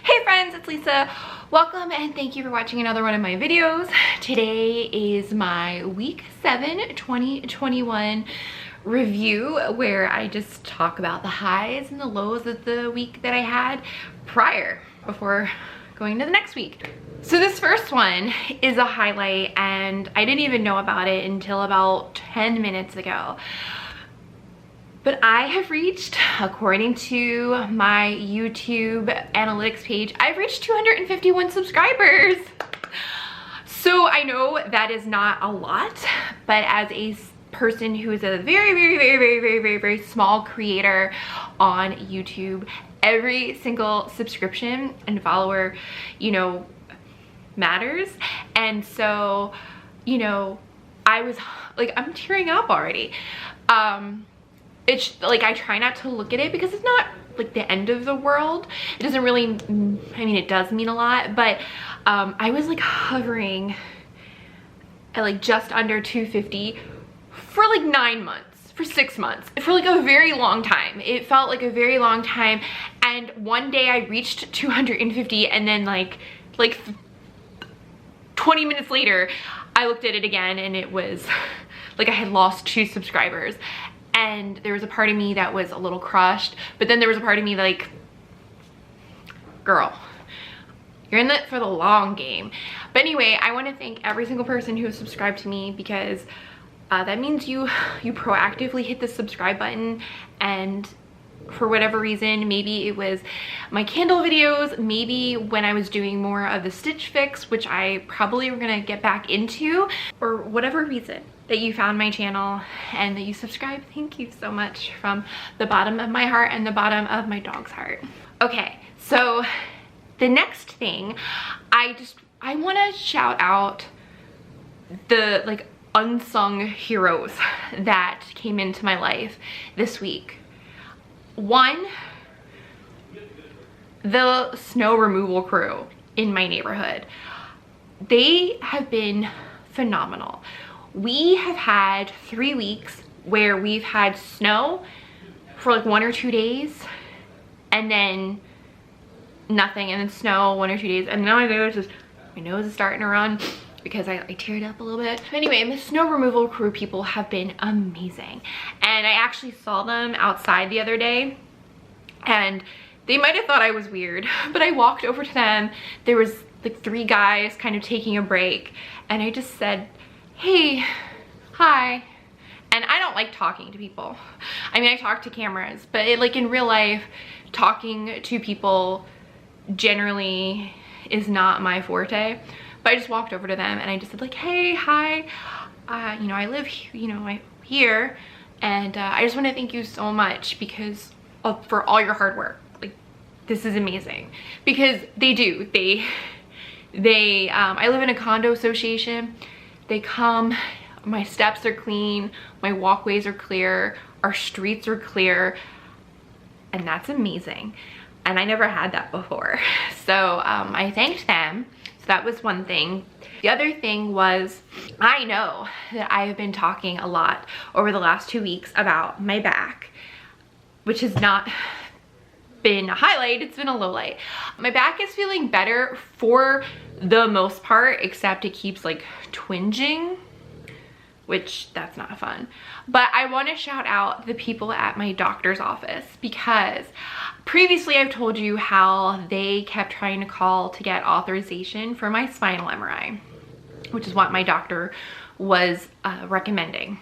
Hey friends, it's Lisa. Welcome and thank you for watching another one of my videos. Today is my week 7 2021 review where I just talk about the highs and the lows of the week that I had before going to the next week. So this first one is a highlight and I didn't even know about it until about 10 minutes ago. But I have reached, according to my YouTube analytics page, I've reached 251 subscribers. So I know that is not a lot, but as a person who is a very small creator on YouTube, every single subscription and follower, you know, matters. And so, you know, I was like, I'm tearing up already. It's like, I try not to look at it because it's not like the end of the world. It doesn't really, I mean, it does mean a lot, but I was like hovering at like just under 250 for like 9 months, for 6 months, for like a very long time. It felt like a very long time. And one day I reached 250 and then like 20 minutes later, I looked at it again and it was like I had lost 2 subscribers. And there was a part of me that was a little crushed, but then there was a part of me like, girl, you're in it for the long game. But anyway, I want to thank every single person who has subscribed to me because that means you proactively hit the subscribe button. And for whatever reason, maybe it was my candle videos, maybe when I was doing more of the Stitch Fix, which I probably were gonna get back into, or whatever reason that you found my channel and that you subscribe. Thank you so much from the bottom of my heart and the bottom of my dog's heart. Okay, so the next thing, I want to shout out the like unsung heroes that came into my life this week. One, the snow removal crew in my neighborhood. They have been phenomenal. We have had 3 weeks where we've had snow for like 1 or 2 days and then nothing, and then snow 1 or 2 days, and now my nose is starting to run because I teared up a little bit. Anyway, the snow removal crew people have been amazing. And I actually saw them outside the other day and they might have thought I was weird, but I walked over to them. There was like 3 guys kind of taking a break and I just said, hey, hi. And I don't like talking to people. I mean, I talk to cameras, but like in real life, talking to people generally is not my forte. But I just walked over to them and I just said like, hey, hi, you know, I live, here, and I just want to thank you so much because for all your hard work. Like, this is amazing. Because they do, I live in a condo association. They come, my steps are clean, my walkways are clear, our streets are clear, and that's amazing. And I never had that before. So I thanked them. So that was one thing. The other thing was, I know that I have been talking a lot over the last 2 weeks about my back, which has not been a highlight, it's been a low light. My back is feeling better for the most part, except it keeps like twinging, which that's not fun. But I want to shout out the people at my doctor's office because previously I've told you how they kept trying to call to get authorization for my spinal MRI, which is what my doctor was recommending.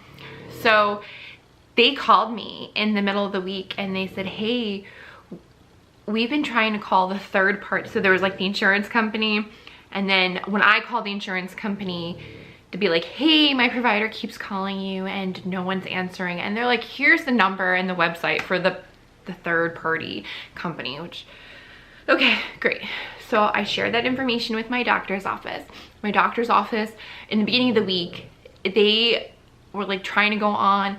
So they called me in the middle of the week and they said, hey, we've been trying to call the third party. So there was like the insurance company. And then when I called the insurance company to be like, hey, my provider keeps calling you and no one's answering. And they're like, here's the number and the website for the third party company, which, okay, great. So I shared that information with my doctor's office. My doctor's office in the beginning of the week, they were like trying to go on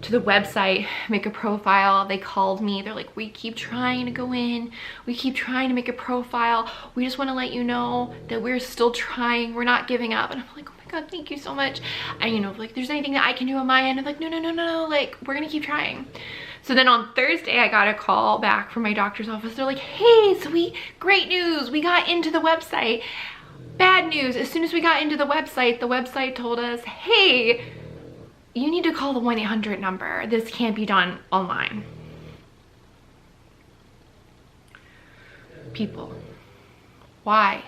to the website, make a profile. They called me. They're like, we keep trying to go in. We keep trying to make a profile. We just want to let you know that we're still trying. We're not giving up. And I'm like, oh my God, thank you so much. And you know, like, there's anything that I can do on my end. I'm like, no, like, we're gonna keep trying. So then on Thursday, I got a call back from my doctor's office. They're like, hey, so great news, we got into the website. Bad news, as soon as we got into the website told us, hey, you need to call the 1-800 number. This can't be done online. People, why?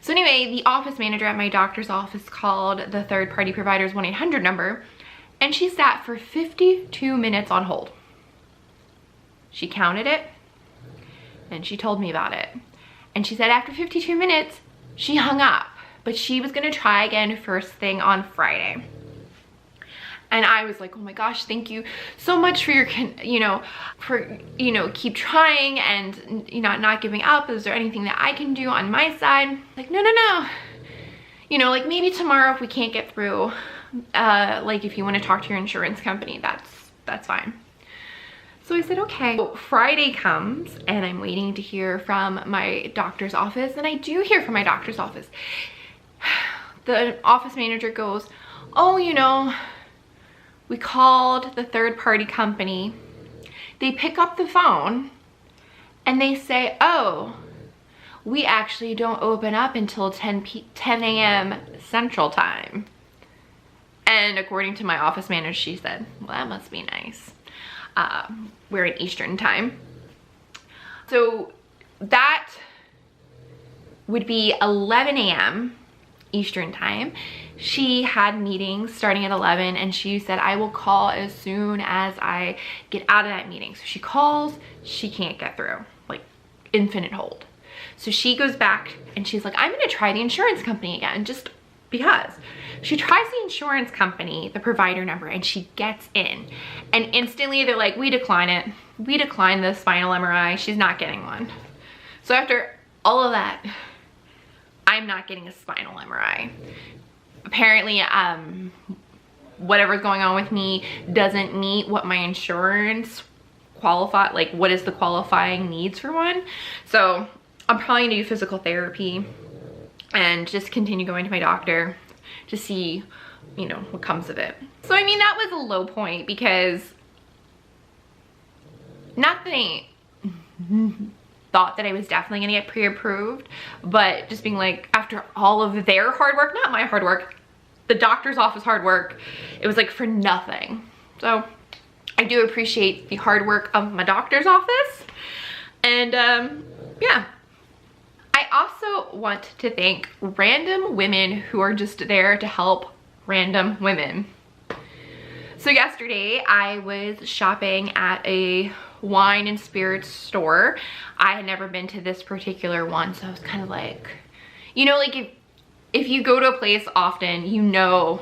So anyway, the office manager at my doctor's office called the third-party provider's 1-800 number, and she sat for 52 minutes on hold. She counted it, and she told me about it. And she said after 52 minutes, she hung up, but she was gonna try again first thing on Friday. And I was like, oh my gosh, thank you so much for your, keep trying and, not giving up. Is there anything that I can do on my side? Like, no. Like maybe tomorrow if we can't get through, like if you want to talk to your insurance company, that's fine. So I said, okay. So Friday comes and I'm waiting to hear from my doctor's office, and I do hear from my doctor's office. The office manager goes, oh, we called the third-party company. They pick up the phone and they say, oh, we actually don't open up until 10 a.m. Central Time. And according to my office manager, she said, well, that must be nice. We're in Eastern Time. So that would be 11 a.m. Eastern Time. She had meetings starting at 11, and she said, I will call as soon as I get out of that meeting. So she calls, she can't get through, like infinite hold. So she goes back and she's like, I'm gonna try the insurance company again, just because. She tries the insurance company, the provider number, and she gets in. And instantly they're like, we decline it. We decline the spinal MRI. She's not getting one. So after all of that, I'm not getting a spinal MRI. Apparently, whatever's going on with me doesn't meet what my insurance like what is the qualifying needs for one. So I'm probably gonna do physical therapy and just continue going to my doctor to see, what comes of it. So I mean, that was a low point, because not that I thought that I was definitely gonna get pre-approved, but just being like, after all of their hard work, not my hard work, the doctor's office hard work, it was like for nothing. So I do appreciate the hard work of my doctor's office. And yeah. I also want to thank random women who are just there to help random women. So yesterday I was shopping at a wine and spirits store. I had never been to this particular one, so I was kind of like, like if you go to a place often, you know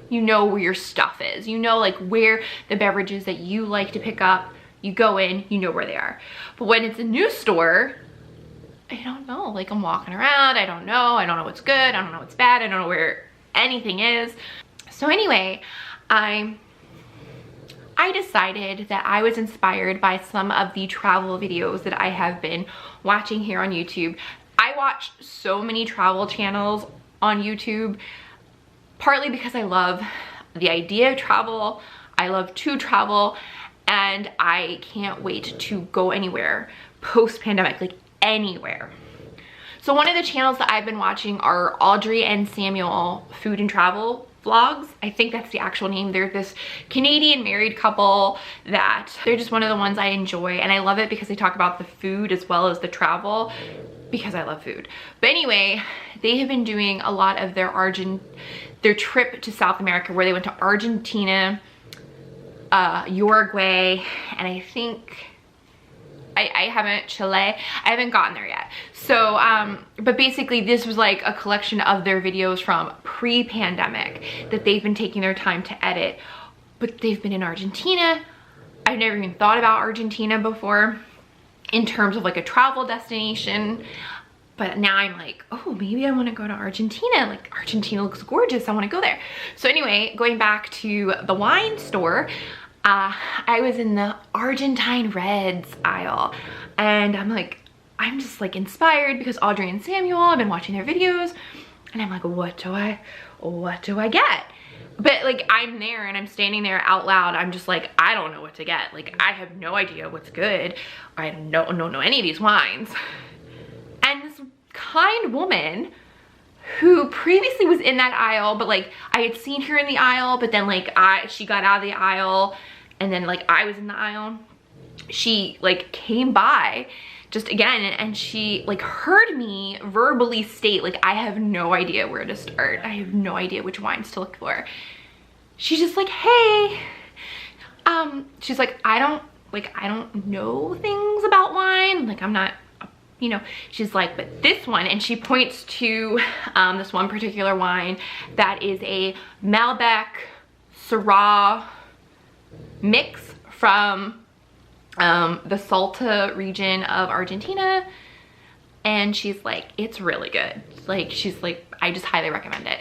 where your stuff is. Like where the beverages that you like to pick up, you go in, you know where they are. But when it's a new store, I don't know, like I'm walking around, I don't know what's good, I don't know what's bad, I don't know where anything is. So anyway, I decided that I was inspired by some of the travel videos that I have been watching here on YouTube. I watch so many travel channels on YouTube, partly because I love the idea of travel, I love to travel, and I can't wait to go anywhere post-pandemic, like anywhere. So one of the channels that I've been watching are Audrey and Samuel food and travel vlogs. I think that's the actual name. They're this Canadian married couple that they're just one of the ones I enjoy, and I love it because they talk about the food as well as the travel, because I love food. But anyway, they have been doing a lot of their trip to South America, where they went to Argentina, Uruguay, and I think I haven't, Chile, I haven't gotten there yet. So, but basically this was like a collection of their videos from pre-pandemic that they've been taking their time to edit. But they've been in Argentina. I've never even thought about Argentina before in terms of like a travel destination. But now I'm like, oh, maybe I want to go to Argentina. Like Argentina looks gorgeous, I want to go there. So anyway, going back to the wine store, I was in the Argentine Reds aisle, and I'm like, I'm just like inspired because Audrey and Samuel, I've been watching their videos and I'm like, what do I get? But like, I'm there and I'm standing there out loud. I'm just like, I don't know what to get. Like, I have no idea what's good. I don't know any of these wines. And this kind woman who previously was in that aisle, but like I had seen her in the aisle, but then like she got out of the aisle and then like I was in the aisle. She like came by just again and she like heard me verbally state like, I have no idea where to start. I have no idea which wines to look for. She's just like, hey, she's like, I don't know things about wine. Like, I'm not, you know, she's like, but this one, and she points to this one particular wine that is a Malbec Syrah mix from the Salta region of Argentina. And she's like, it's really good. Like, she's like, I just highly recommend it.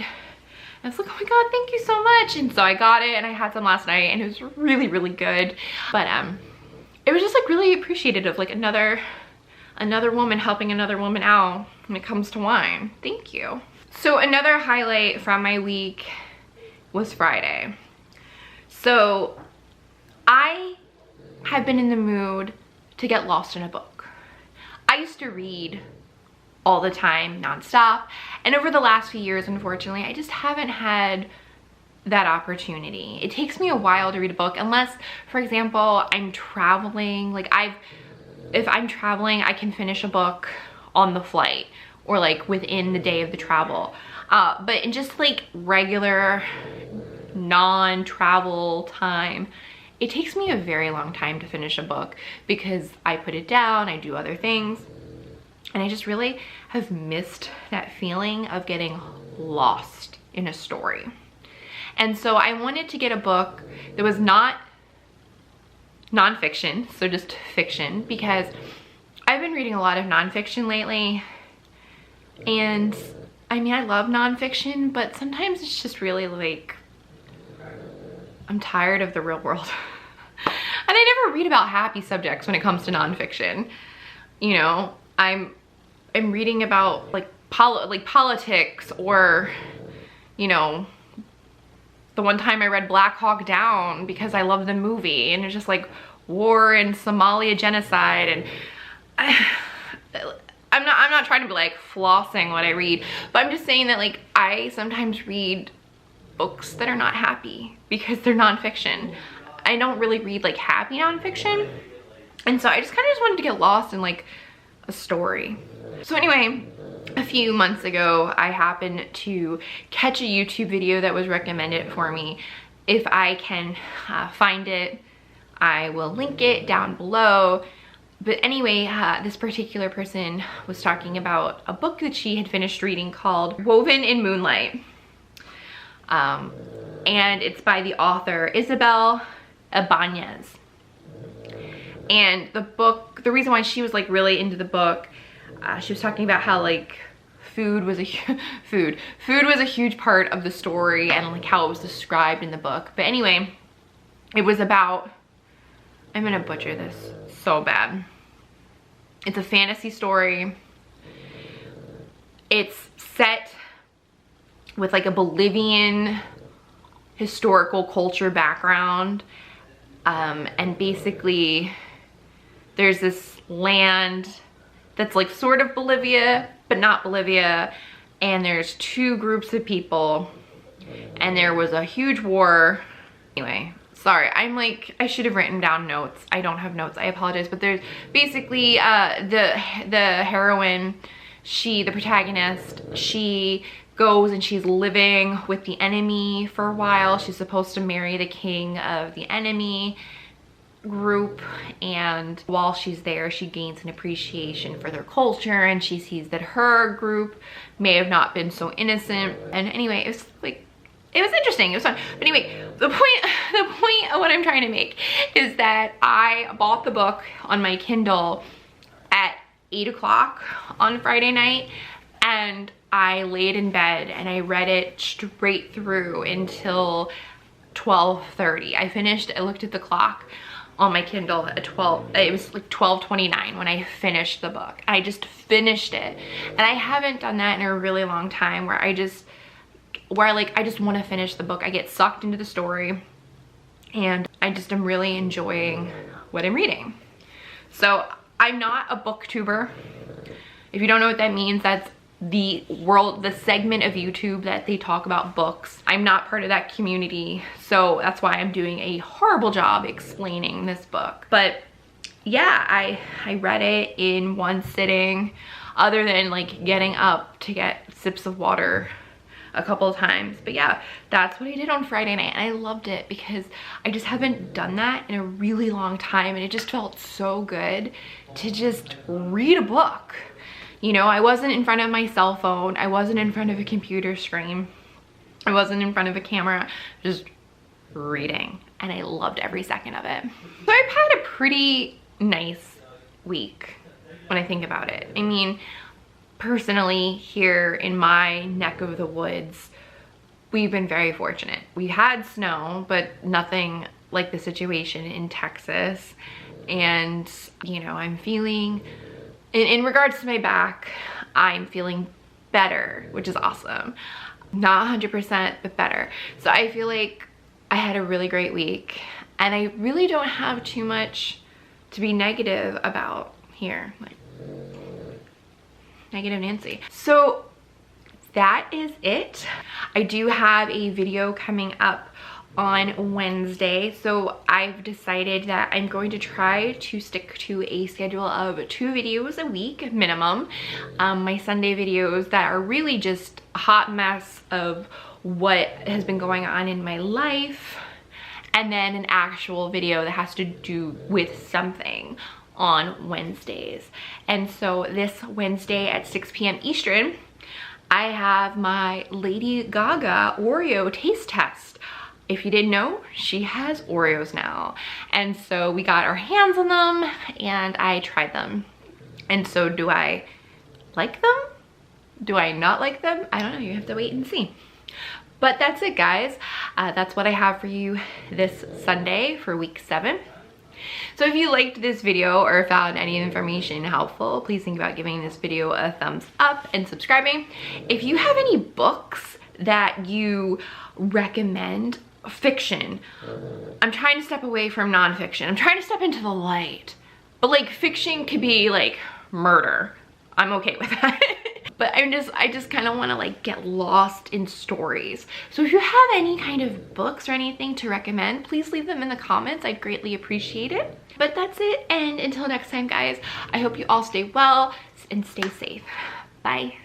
I was like, oh my God, thank you so much. And so I got it and I had some last night and it was really, really good. But it was just like really appreciated of like another woman helping another woman out when it comes to wine. Thank you. So another highlight from my week was Friday. So I have been in the mood to get lost in a book. I used to read all the time, nonstop. And over the last few years, unfortunately, I just haven't had that opportunity. It takes me a while to read a book unless, for example, I'm traveling. Like if I'm traveling, I can finish a book on the flight or like within the day of the travel. But in just like regular non-travel time, it takes me a very long time to finish a book because I put it down, I do other things. And I just really have missed that feeling of getting lost in a story. And so I wanted to get a book that was not nonfiction, so just fiction, because I've been reading a lot of nonfiction lately. And I mean, I love nonfiction, but sometimes it's just really like, I'm tired of the real world. And I never read about happy subjects when it comes to nonfiction. You know, I'm reading about like politics, or, you know, the one time I read Black Hawk Down because I love the movie, and it's just like war and Somalia genocide. And I'm not trying to be like flossing what I read, but I'm just saying that like I sometimes read books that are not happy because they're nonfiction. I don't really read like happy nonfiction. And so I just kind of wanted to get lost in like a story. So anyway, a few months ago, I happened to catch a YouTube video that was recommended for me. If I can find it, I will link it down below. But anyway, this particular person was talking about a book that she had finished reading called Woven in Moonlight. And it's by the author Isabel Ibanez. And the book, the reason why she was like really into the book, she was talking about how like food was a huge part of the story and like how it was described in the book. But anyway, it was about, I'm gonna butcher this so bad. It's a fantasy story. It's set with like a Bolivian historical culture background. And basically there's this land that's like sort of Bolivia, but not Bolivia. And there's two groups of people and there was a huge war. Anyway, sorry, I'm like, I should have written down notes. I don't have notes, I apologize. But there's basically the heroine, the protagonist, she goes and she's living with the enemy for a while. She's supposed to marry the king of the enemy group, and while she's there she gains an appreciation for their culture, and she sees that her group may have not been so innocent. And anyway, it was like, it was interesting, it was fun. But anyway, the point of what I'm trying to make is that I bought the book on my Kindle at 8 o'clock on Friday night, and I laid in bed and I read it straight through until 12:30. I finished, I looked at the clock on my Kindle at 12, it was like 12:29 when I finished the book. I just finished it. And I haven't done that in a really long time, where I just want to finish the book. I get sucked into the story and I just am really enjoying what I'm reading. So I'm not a booktuber. If you don't know what that means, that's the segment of YouTube that they talk about books. I'm not part of that community, so that's why I'm doing a horrible job explaining this book. But yeah, I read it in one sitting, other than like getting up to get sips of water a couple of times. But yeah, that's what I did on Friday night, and I loved it because I just haven't done that in a really long time, and it just felt so good to just read a book. You know, I wasn't in front of my cell phone, I wasn't in front of a computer screen, I wasn't in front of a camera, just reading, and I loved every second of it. So I've had a pretty nice week when I think about it. I mean, personally, here in my neck of the woods, we've been very fortunate. We had snow, but nothing like the situation in Texas. And, you know, I'm feeling, in regards to my back, I'm feeling better, which is awesome. Not 100%, but better. So I feel like I had a really great week, and I really don't have too much to be negative about here. Like, negative Nancy. So that is it. I do have a video coming up on Wednesday, so I've decided that I'm going to try to stick to a schedule of 2 videos a week minimum. My Sunday videos that are really just a hot mess of what has been going on in my life, and then an actual video that has to do with something on Wednesdays. And so this Wednesday at 6 p.m. Eastern, I have my Lady Gaga Oreo taste test. If you didn't know, she has Oreos now. And so we got our hands on them and I tried them. And so do I like them? Do I not like them? I don't know, you have to wait and see. But that's it, guys. That's what I have for you this Sunday for week 7. So if you liked this video or found any information helpful, please think about giving this video a thumbs up and subscribing. If you have any books that you recommend, fiction. I'm trying to step away from nonfiction. I'm trying to step into the light. But like, fiction could be like murder. I'm okay with that. But I just kind of want to like get lost in stories. So if you have any kind of books or anything to recommend, please leave them in the comments. I'd greatly appreciate it. But that's it, and until next time, guys, I hope you all stay well and stay safe. Bye.